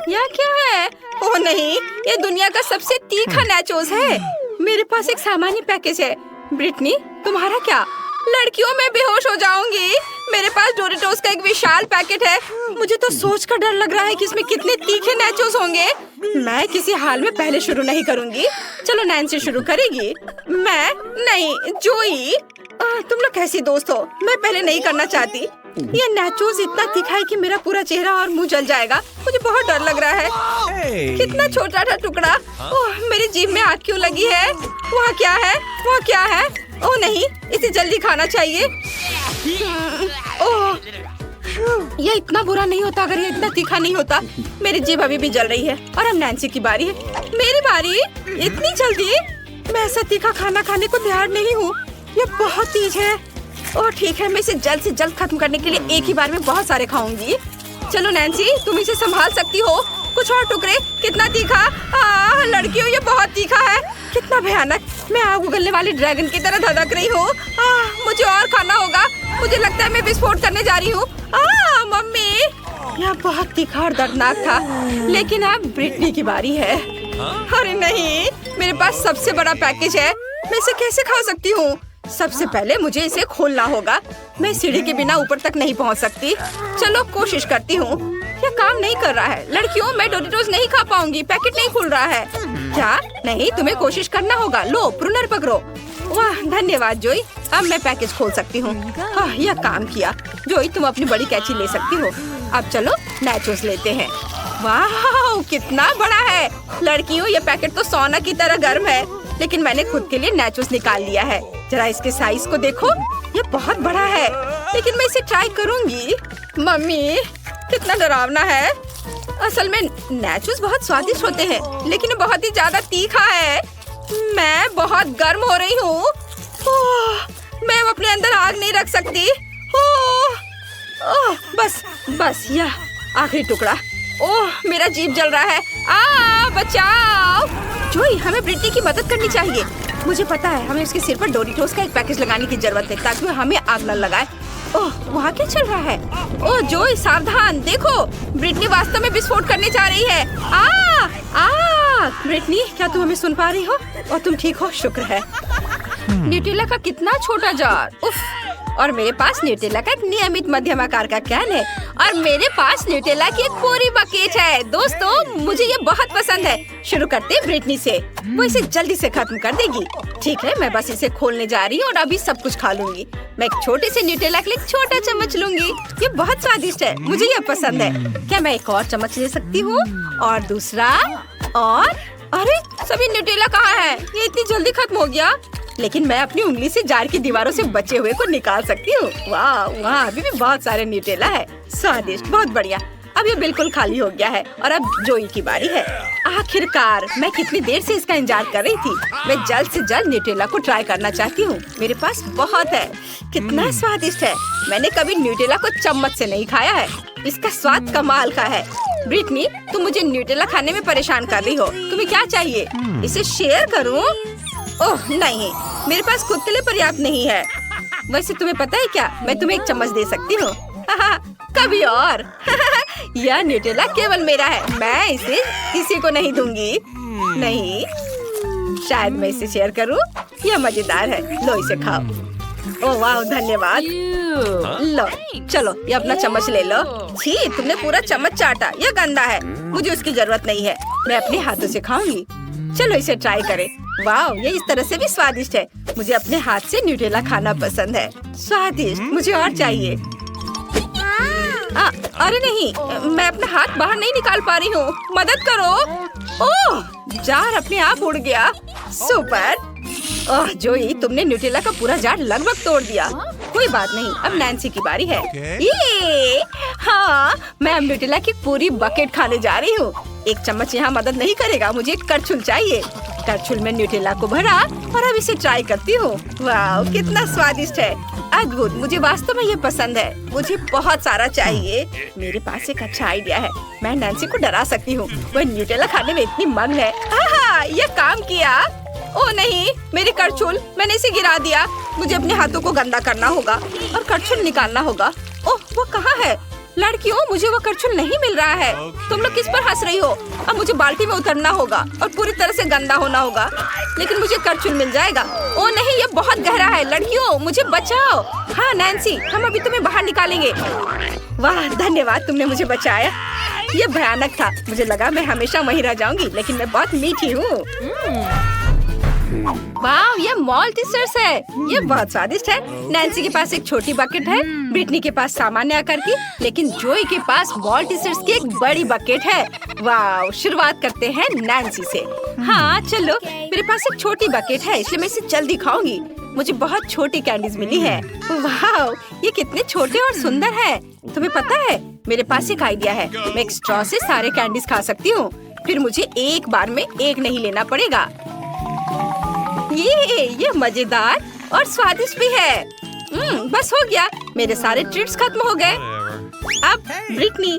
यह क्या है? ओह नहीं, ये दुनिया का सबसे तीखा नाचोस है। मेरे पास एक सामान्य पैकेज है। ब्रिटनी, तुम्हारा क्या? लड़कियों में बेहोश हो जाऊंगी। मेरे पास डोरिटोस का एक विशाल पैकेट है। मुझे तो सोचकर डर लग रहा है कि इसमें कितने तीखे नाचोस होंगे। मैं किसी हाल में पहले शुरू नहीं करूंगी। चलो नैन्सी शुरू करेगी। मैं नहीं, जोई। तुम लोग कैसी दोस्त हो? मैं पहले नहीं करना चाहती। ये नाचोस इतना तीखा है कि मेरा पूरा चेहरा और मुंह जल जाएगा। मुझे बहुत डर लग रहा है। कितना छोटा सा टुकड़ा। ओह, मेरी जीभ में आग क्यों लगी है? वहाँ क्या है? वहाँ क्या है? ओह नहीं, इसे जल्दी खाना चाहिए। ओह, ये इतना बुरा नहीं होता अगर ये इतना तीखा नहीं होता। मेरी जीभ अभी भी जल रही है। और अब नैन्सी की बारी है। मेरी बारी? इतनी जल्दी? मैं ऐसा तीखा खाना खाने को तैयार नहीं हूँ। ये बहुत तेज है। ओह ठीक है, मैं इसे जल्द से जल्द खत्म करने के लिए एक ही बार में बहुत सारे खाऊंगी। चलो नैन्सी, तुम इसे संभाल सकती हो। कुछ और टुकड़े। कितना तीखा? लड़कियों, ये बहुत तीखा है। कितना भयानक। मैं आग उगलने वाली ड्रैगन की तरह धड़क रही हूँ। मुझे और खाना होगा। मुझे लगता है मैं विस्फोट करने जा रही हूँ। मम्मी, यह बहुत तीखा और दर्दनाक था। लेकिन अब ब्रिटनी की बारी है। अरे नहीं, मेरे पास सबसे बड़ा पैकेज है। मैं इसे कैसे खा सकती हूँ? सबसे पहले मुझे इसे खोलना होगा। मैं सीढ़ी के बिना ऊपर तक नहीं पहुँच सकती। चलो कोशिश करती हूँ। यह काम नहीं कर रहा है। लड़कियों, मैं डोरिटोस नहीं खा पाऊंगी। पैकेट नहीं खुल रहा है। क्या? नहीं, तुम्हें कोशिश करना होगा। लो, प्रूनर पकड़ो। वाह, धन्यवाद जोई। अब मैं पैकेज खोल सकती हूँ। यह काम किया। जोई, तुम अपनी बड़ी कैंची ले सकती हो। अब चलो नाचोस लेते हैं। वाह, कितना बड़ा है। लड़कियों, ये पैकेट तो सोना की तरह गर्म है। लेकिन मैंने खुद के लिए नाचोस निकाल लिया है। जरा इसके साइज को देखो, ये बहुत बड़ा है। लेकिन मैं इसे ट्राई करूंगी। मम्मी, कितना डरावना है। असल में नाचोस बहुत स्वादिष्ट होते हैं, लेकिन बहुत ही ज्यादा तीखा है। मैं बहुत गर्म हो रही हूँ। मैं अपने अंदर आग नहीं रख सकती। बस यह आखिरी टुकड़ा। ओह, मेरा जीभ जल रहा है। बचाओ। जोई, हमें ब्रिटनी की मदद करनी चाहिए। मुझे पता है, हमें उसके सिर पर डोरिटोस का एक पैकेज लगाने की जरूरत है ताकि वो हमें आग न लगाए। ओह, वहाँ क्या चल रहा है? ओह जोई, सावधान। देखो, ब्रिटनी वास्तव में विस्फोट करने जा रही है। ब्रिटनी, क्या तुम हमें सुन पा रही हो? और तुम ठीक हो? शुक्र है। न्यूटेला का कितना छोटा जार। उफ। और मेरे पास न्यूटेला का एक नियमित मध्यम आकार का कैन है। और मेरे पास न्यूटेला की एक पूरी बकेट है। दोस्तों, मुझे ये बहुत पसंद है। शुरू करते हैं ब्रिटनी से। वो इसे जल्दी से खत्म कर देगी। ठीक है, मैं बस इसे खोलने जा रही हूँ और अभी सब कुछ खा लूंगी। मैं एक छोटे से न्यूटेला के लिए एक छोटा चम्मच लूंगी। ये बहुत स्वादिष्ट है। मुझे ये पसंद है। क्या मैं एक और चम्मच ले सकती हूँ? और दूसरा। और अरे, सभी न्यूटेला कहाँ है? ये इतनी जल्दी खत्म हो गया। लेकिन मैं अपनी उंगली से जार की दीवारों से बचे हुए को निकाल सकती हूँ। वाह, वहाँ अभी भी बहुत सारे न्यूटेला है। स्वादिष्ट, बहुत बढ़िया। अब ये बिल्कुल खाली हो गया है और अब जोई की बारी है। आखिरकार, मैं कितनी देर से इसका इंतजार कर रही थी। मैं जल्द से जल्द न्यूटेला को ट्राई करना चाहती हूँ। मेरे पास बहुत है। कितना स्वादिष्ट है। मैंने कभी न्यूटेला को चम्मच से नहीं खाया है। इसका स्वाद कमाल का है। ब्रिटनी, तुम मुझे न्यूटेला खाने में परेशान कर रही हो। तुम्हें क्या चाहिए? इसे शेयर करूँ? ओह नहीं, मेरे पास खुद के लिए पर्याप्त नहीं है। वैसे तुम्हें पता है क्या, मैं तुम्हें एक चम्मच दे सकती हूँ। कभी और। यह न्यूटेला केवल मेरा है। मैं इसे किसी को नहीं दूंगी। नहीं, शायद मैं इसे शेयर करूँ। यह मजेदार है। लो, इसे खाओ। ओह वाह, धन्यवाद। लो, चलो ये अपना चम्मच ले लो। छी, तुमने पूरा चम्मच चाटा। यह गंदा है। मुझे उसकी जरूरत नहीं है। मैं अपने हाथों से खाऊंगी। चलो इसे ट्राई करें। वाह, ये इस तरह से भी स्वादिष्ट है। मुझे अपने हाथ से न्यूटेला खाना पसंद है। स्वादिष्ट। मुझे और चाहिए। अरे नहीं, मैं अपना हाथ बाहर नहीं निकाल पा रही हूँ। मदद करो। ओह, जार अपने आप उड़ गया। सुपर। ओह जोई, तुमने न्यूटेला का पूरा जार लगभग तोड़ दिया। कोई बात नहीं, अब नैन्सी की बारी है। ये हाँ, मैं अब न्यूटेला की पूरी बकेट खाने जा रही हूँ। एक चम्मच यहाँ मदद नहीं करेगा। मुझे एक करछुल चाहिए। करछुल में न्यूटेला को भरा और अब इसे ट्राई करती हूँ। वाह, कितना स्वादिष्ट है। अद्भुत। मुझे वास्तव में ये पसंद है। मुझे बहुत सारा चाहिए। मेरे पास एक अच्छा आइडिया है। मैं नैन्सी को डरा सकती हूँ। वह न्यूटेला खाने में इतनी मग्न है। ये काम किया। ओह नहीं, मेरी करछुल, मैंने इसे गिरा दिया। मुझे अपने हाथों को गंदा करना होगा और करछुल निकालना होगा। ओह, वो कहाँ है? लड़कियों, मुझे वो करछुल नहीं मिल रहा है। तुम लोग किस पर हंस रही हो? अब मुझे बाल्टी में उतरना होगा और पूरी तरह से गंदा होना होगा, लेकिन मुझे करछुल मिल जाएगा। ओ नहीं, ये बहुत गहरा है। लड़कियों, मुझे बचाओ। हाँ नैन्सी, हम अभी तुम्हें बाहर निकालेंगे। वाह, धन्यवाद, तुमने मुझे बचाया। ये भयानक था। मुझे लगा मैं हमेशा वहीं रह जाऊंगी, लेकिन मैं बहुत मीठी हूँ। वाह, ये मॉल्टीसर्स है। ये बहुत स्वादिष्ट है। नैन्सी के पास एक छोटी बकेट है, ब्रिटनी के पास सामान्य आकार की, लेकिन जोई के पास मॉल्टीसर्स की एक बड़ी बकेट है। वाह, शुरुआत करते हैं नैन्सी से। हाँ चलो, मेरे पास एक छोटी बकेट है, इसलिए मैं इसे जल्दी खाऊंगी। मुझे बहुत छोटी कैंडीज मिली है। वाह, ये कितने छोटे और सुंदर है। तुम्हें पता है, मेरे पास एक आइडिया है। मैं एक स्ट्रॉ से सारे कैंडीज खा सकती हूँ, फिर मुझे एक बार में एक नहीं लेना पड़ेगा। ये मजेदार और स्वादिष्ट भी है। बस हो गया, मेरे सारे ट्रीट्स खत्म हो गए। अब ब्रिटनी,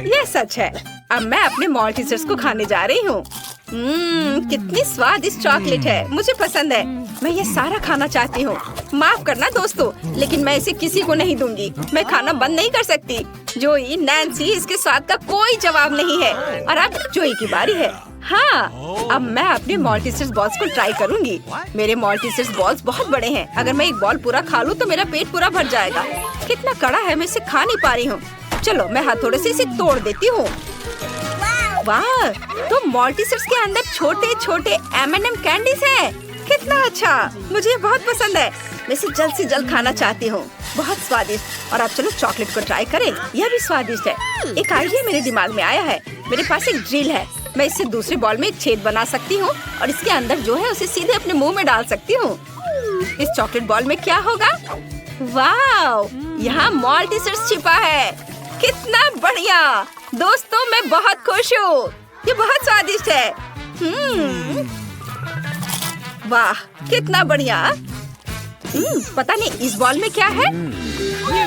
ये सच है। अब मैं अपने मॉल्टीसर्स को खाने जा रही हूँ। कितनी स्वादिष्ट चॉकलेट है, मुझे पसंद है। मैं ये सारा खाना चाहती हूँ। माफ करना दोस्तों, लेकिन मैं इसे किसी को नहीं दूंगी। मैं खाना बंद नहीं कर सकती। जोई, नैन्सी, इसके स्वाद का कोई जवाब नहीं है। और अब जोई की बारी है। हाँ, अब मैं अपने मॉल्टीसर्स बॉल्स को ट्राई करूंगी। मेरे मॉल्टीसर्स बॉल्स बहुत बड़े हैं। अगर मैं एक बॉल पूरा खा लूं तो मेरा पेट पूरा भर जाएगा। कितना कड़ा है, मैं इसे खा नहीं पा रही हूँ। चलो, मैं हथौड़े से इसे तोड़ देती हूँ। वाह, तो मॉल्टीसर्स के अंदर छोटे छोटे M&M कैंडीज हैं। कितना अच्छा, मुझे बहुत पसंद है। मैं इसे जल्द से जल्द खाना चाहती हूँ। बहुत स्वादिष्ट। और अब चलो चॉकलेट को ट्राई करें। यह भी स्वादिष्ट है। एक आइडिया मेरे दिमाग में आया है। मेरे पास एक ड्रिल है। मैं इससे दूसरे बॉल में एक छेद बना सकती हूँ और इसके अंदर जो है उसे सीधे अपने मुंह में डाल सकती हूँ। इस चॉकलेट बॉल में क्या होगा? वाह, यहाँ मॉल्टीसर्स छिपा है। कितना बढ़िया दोस्तों, मैं बहुत खुश हूँ। ये बहुत स्वादिष्ट है। वाह, कितना बढ़िया। पता नहीं इस बॉल में क्या है।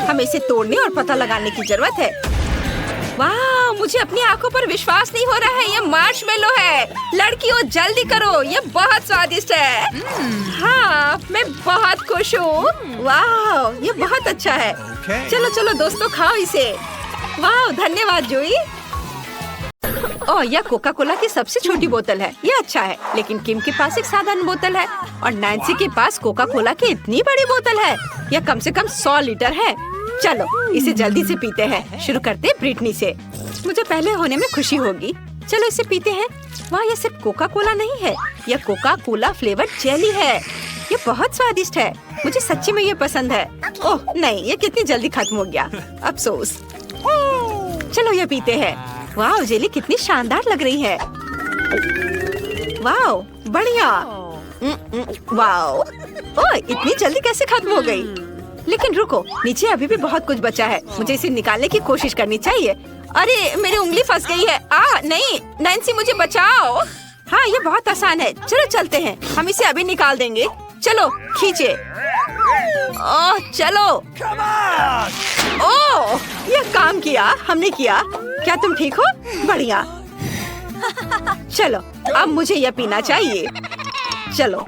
हमें इसे तोड़ने और पता लगाने की जरूरत है। वाह, मुझे अपनी आंखों पर विश्वास नहीं हो रहा है। ये मार्शमेलो है। लड़कियों, जल्दी करो, ये बहुत स्वादिष्ट है। हाँ, मैं बहुत खुश हूँ। वाह, ये बहुत अच्छा है। चलो चलो दोस्तों, खाओ इसे। वाह, धन्यवाद जोई। ओह, यह कोका कोला की सबसे छोटी बोतल है। यह अच्छा है, लेकिन किम के पास एक साधारण बोतल है और नैन्सी के पास कोका कोला की इतनी बड़ी बोतल है। यह कम से कम 100 लीटर है। चलो, इसे जल्दी से पीते हैं। शुरू करते हैं ब्रिटनी से। मुझे पहले होने में खुशी होगी। चलो इसे पीते हैं। वाह, यह सिर्फ कोका कोला नहीं है, यह कोका कोला फ्लेवर्ड जेली है। ये बहुत स्वादिष्ट है। मुझे सच्ची में ये पसंद है। ओह नहीं, ये कितनी जल्दी खत्म हो गया। अफसोस। चलो ये पीते हैं। वाह, जेली कितनी शानदार लग रही है। वाह, बढ़िया। वाह, ओह, इतनी जल्दी कैसे खत्म हो गई? लेकिन रुको, नीचे अभी भी बहुत कुछ बचा है। मुझे इसे निकालने की कोशिश करनी चाहिए। अरे, मेरी उंगली फंस गई है। नहीं, नैन्सी मुझे बचाओ। हाँ, ये बहुत आसान है। चलो चलते हैं, हम इसे अभी निकाल देंगे। चलो खींचे। ओह, चलो। ओह, ये काम किया, हमने किया। क्या तुम ठीक हो? बढ़िया। चलो, अब मुझे यह पीना चाहिए। चलो,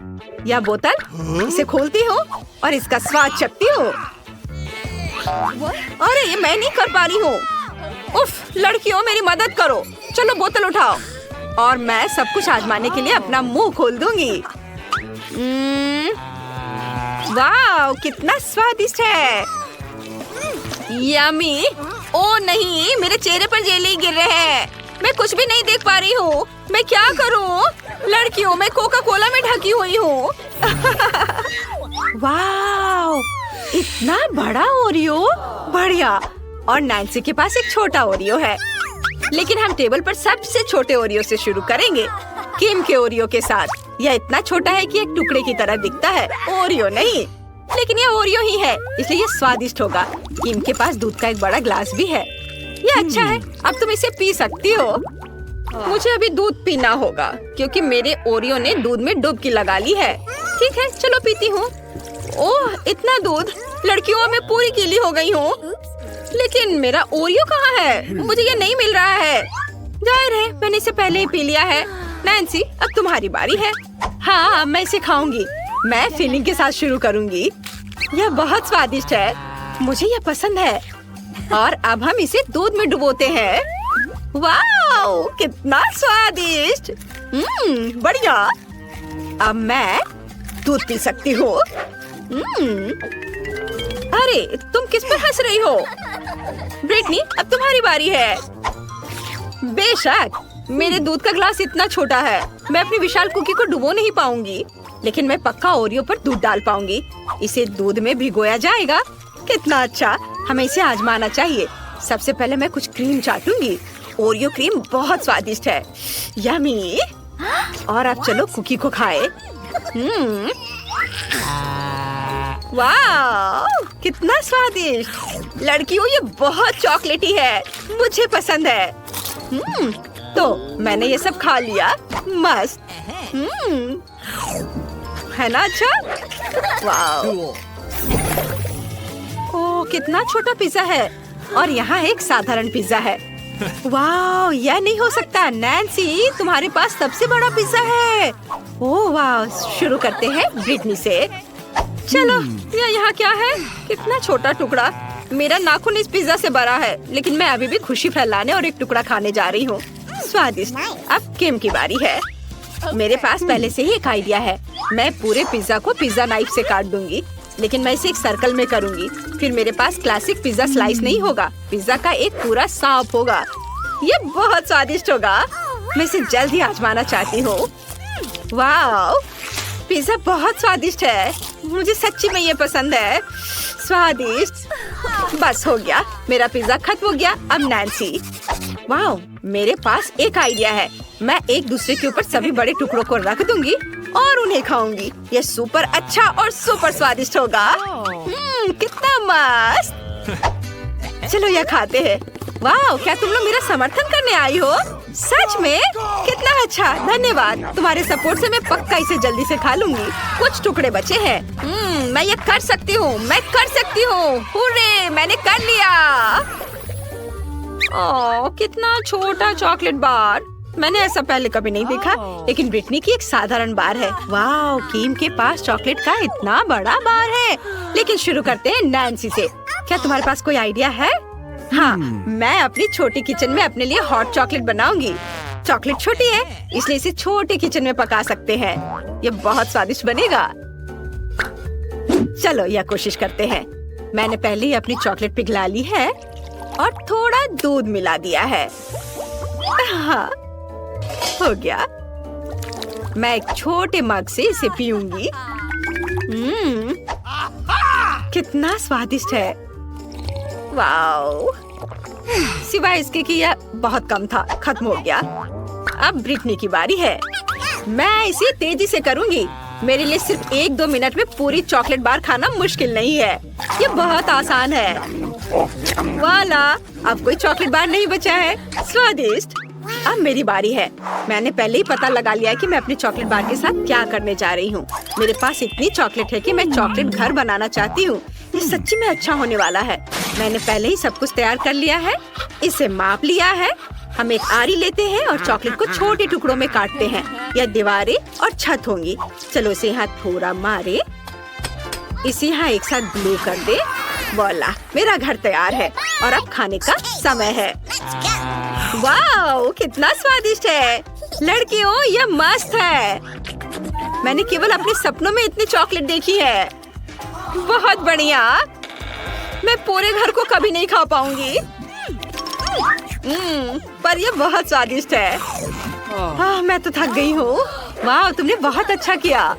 यह बोतल, इसे खोलती हूँ और इसका स्वाद चखती हूँ। अरे, ये मैं नहीं कर पा रही हूँ। उफ, लड़कियों मेरी मदद करो। चलो बोतल उठाओ और मैं सब कुछ आजमाने के लिए अपना मुंह खोल दूंगी। वाह, कितना स्वादिष्ट है। यम्मी। ओ नहीं, मेरे चेहरे पर जेली गिर रहे हैं। मैं कुछ भी नहीं देख पा रही हूँ। मैं क्या करूँ? लड़कियों, मैं कोका कोला में ढकी हुई हूँ। वाह, इतना बड़ा ओरियो। बढ़िया। और नैन्सी के पास एक छोटा ओरियो है, लेकिन हम टेबल पर सबसे छोटे ओरियो से शुरू करेंगे, किम के ओरियो के साथ। यह इतना छोटा है कि एक टुकड़े की तरह दिखता है। ओरियो नहीं, लेकिन यह ओरियो ही है, इसलिए यह स्वादिष्ट होगा। किम के पास दूध का एक बड़ा ग्लास भी है। यह अच्छा है, अब तुम इसे पी सकती हो। मुझे अभी दूध पीना होगा क्योंकि मेरे ओरियो ने दूध में डुबकी लगा ली है। ठीक है, चलो पीती हूँ। ओह, इतना दूध। लड़कियों, मैं पूरी गीली हो गई हूँ। लेकिन मेरा ओरियो कहाँ है? मुझे ये नहीं मिल रहा है। जाहिर है, मैंने इसे पहले ही पी लिया है। नैन्सी, अब तुम्हारी बारी है। हाँ, मैं इसे खाऊंगी। मैं फिलिंग के साथ शुरू करूंगी। यह बहुत स्वादिष्ट है, मुझे यह पसंद है। और अब हम इसे दूध में डुबोते हैं। वाओ, कितना स्वादिष्ट। बढ़िया। अब मैं दूध पी सकती हूँ। अरे, तुम किस पर हंस रही हो? ब्रिटनी, अब तुम्हारी बारी है। बेशक, मेरे दूध का ग्लास इतना छोटा है, मैं अपनी विशाल कुकी को डुबो नहीं पाऊंगी, लेकिन मैं पक्का ओरियो पर दूध डाल पाऊंगी। इसे दूध में भिगोया जाएगा। कितना अच्छा, हमें इसे आजमाना चाहिए। सबसे पहले मैं कुछ क्रीम चाटूंगी। ओरियो क्रीम बहुत स्वादिष्ट है। यम्मी। और अब चलो कुकी को खाए। वाह, कितना स्वादिष्ट। लड़कियों, ये बहुत चॉकलेटी है, मुझे पसंद है। तो मैंने ये सब खा लिया। मस्त। है ना अच्छा? वाह। ओह, कितना छोटा पिज्जा है। और यहाँ एक साधारण पिज्जा है। वाह, यह नहीं हो सकता। नैन्सी, तुम्हारे पास सबसे बड़ा पिज्जा है। ओह वाह, शुरू करते हैं ब्रिटनी से। चलो, यहाँ क्या है? कितना छोटा टुकड़ा। मेरा नाखून इस पिज्जा से बड़ा है, लेकिन मैं अभी भी खुशी फैलाने और एक टुकड़ा खाने जा रही हूँ। स्वादिष्ट। अब किम की बारी है। मेरे पास पहले से ही एक आइडिया है। मैं पूरे पिज्जा को पिज्जा नाइफ से काट दूंगी, लेकिन मैं इसे एक सर्कल में करूंगी। फिर मेरे पास क्लासिक पिज्जा स्लाइस नहीं होगा, पिज्जा का एक पूरा सांप होगा। ये बहुत स्वादिष्ट होगा। मैं इसे जल्द ही आजमाना चाहती हूँ। वाह, पिज्जा बहुत स्वादिष्ट है। मुझे सच्ची में ये पसंद है। स्वादिष्ट। बस हो गया, मेरा पिज्जा खत्म हो गया। अब नैन्सी। वाह, मेरे पास एक आइडिया है। मैं एक दूसरे के ऊपर सभी बड़े टुकड़ों को रख दूंगी और उन्हें खाऊंगी। ये सुपर अच्छा और सुपर स्वादिष्ट होगा। कितना मस्त। चलो यह खाते हैं। वाह, क्या तुम लोग मेरा समर्थन करने आई हो? सच में? कितना अच्छा, धन्यवाद। तुम्हारे सपोर्ट से मैं पक्का इसे जल्दी से खा लूंगी। कुछ टुकड़े बचे हैं। मैं ये कर सकती हूँ, मैं कर सकती हूँ। हुर्रे, मैंने कर लिया। ओह, कितना छोटा चॉकलेट बार। मैंने ऐसा पहले कभी नहीं देखा, लेकिन ब्रिटनी की एक साधारण बार है। वाह, किम के पास चॉकलेट का इतना बड़ा बार है। लेकिन शुरू करते हैं नैन्सी से। क्या तुम्हारे पास कोई आइडिया है? हाँ, मैं अपनी छोटी किचन में अपने लिए हॉट चॉकलेट बनाऊंगी। चॉकलेट छोटी है, इसलिए इसे छोटे किचन में पका सकते हैं। ये बहुत स्वादिष्ट बनेगा। चलो यह कोशिश करते हैं। मैंने पहले ही अपनी चॉकलेट पिघला ली है और थोड़ा दूध मिला दिया है। हाँ, हो गया। मैं एक छोटे मग से इसे पीऊंगी। कितना स्वादिष्ट है। वाओ, सिवाय इसके कि यह बहुत कम था, खत्म हो गया। अब ब्रिटनी की बारी है। मैं इसे तेजी से करूंगी। मेरे लिए सिर्फ 1-2 मिनट में पूरी चॉकलेट बार खाना मुश्किल नहीं है। ये बहुत आसान है। वाला, अब कोई चॉकलेट बार नहीं बचा है। स्वादिष्ट। अब मेरी बारी है। मैंने पहले ही पता लगा लिया कि मैं अपनी चॉकलेट बार के साथ क्या करने जा रही हूँ। मेरे पास इतनी चॉकलेट है कि मैं चॉकलेट घर बनाना चाहती हूँ। ये सच्ची में अच्छा होने वाला है। मैंने पहले ही सब कुछ तैयार कर लिया है। इसे माप लिया है। हम एक आरी लेते हैं और चॉकलेट को छोटे टुकड़ों में काटते हैं। यह दीवारें और छत होंगी। चलो इसे यहाँ थोड़ा मारे, इसे यहाँ एक साथ ग्लू कर दे। वाला, मेरा घर तैयार है और अब खाने का समय है। वाह, कितना स्वादिष्ट है। लड़कियों, यह मस्त है। मैंने केवल अपने सपनों में इतनी चॉकलेट देखी है। बहुत बढ़िया। मैं पूरे घर को कभी नहीं खा पाऊंगी। पर यह बहुत स्वादिष्ट है। मैं तो थक गई हूँ। वाह, तुमने बहुत अच्छा किया।